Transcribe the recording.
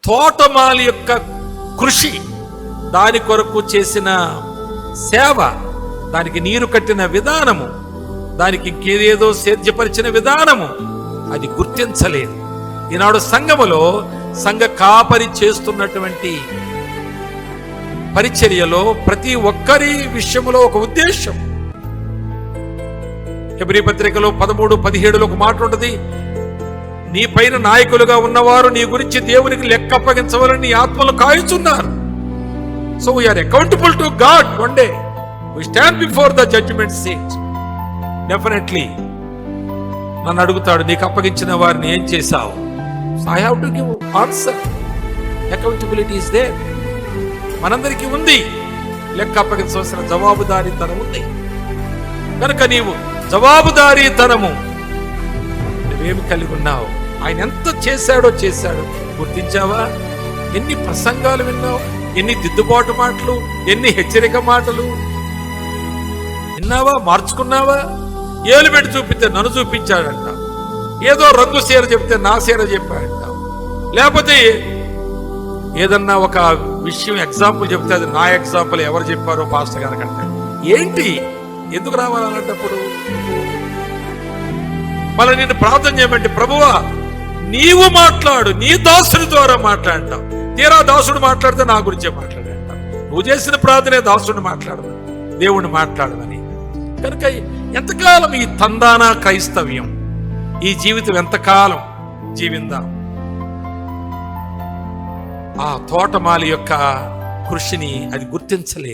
తోటమాలి యొక్క కృషి, దాని కొరకు చేసిన సేవ, దానికి నీరు కట్టిన విధానము, దానికి ఇంకేదేదో సేద్యపరిచిన విధానము అది గుర్తించలేదు. ఈనాడు సంఘములో సంఘ కాపరి చేస్తున్నటువంటి పరిచర్యలో ప్రతి ఒక్కరి విషయంలో ఒక ఉద్దేశం. హెబ్రీ పత్రికలో 13:17 ఒక మాట ఉంటుంది, నీ పైన నాయకులుగా ఉన్నవారు నీ గురించి దేవునికి లెక్క అప్పగించవాలని నీ ఆత్మలు కాయుచున్నారు. So we are accountable to God. One day we stand before the judgement seat. Definitely నన్ను అడుగుతాడు, నీకు అప్పగించిన వారిని ఏం చేశావు? I have to give answer. Accountability is there. మనందరికీ ఉంది, లెక్క అప్పగించవలసిన జవాబుదారీతనం ఉంది. కనుక నీవు జవాబుదారీతనము నువ్వేమి కలిగి ఉన్నావు? ఆయన ఎంత చేశాడో గుర్తించావా? ఎన్ని ప్రసంగాలు విన్నావు? ఎన్ని దిద్దుబాటు మాటలు, ఎన్ని హెచ్చరిక మాటలు విన్నావా? మార్చుకున్నావా? ఏలు పెట్టి చూపితే నన్ను చూపించాడంట, ఏదో రంగు సీర చెప్తే నా సీర చెప్పాడంట, లేకపోతే ఏదన్నా ఒక విషయం ఎగ్జాంపుల్ చెప్తే అది నా ఎగ్జాంపుల్ ఎవరు చెప్పారో పాస్టర్ గారు కంటే. ఏంటి, ఎందుకు రావాలన్నప్పుడు మళ్ళీ నేను ప్రార్థన చేయమంటే, ప్రభువా నీవు మాట్లాడు, నీ దాసుడి ద్వారా మాట్లాడతావు. తీరా దాసుడు మాట్లాడితే నా గురించే మాట్లాడేంటావు. నువ్వు చేసిన ప్రార్థనే దాసుడు మాట్లాడమని, దేవుణ్ణి మాట్లాడమని. కనుక ఎంతకాలం ఈ తందానా క్రైస్తవ్యం, ఈ జీవితం ఎంతకాలం జీవిందాం? ఆ తోటమాలి యొక్క కృషిని అది గుర్తించలేదు.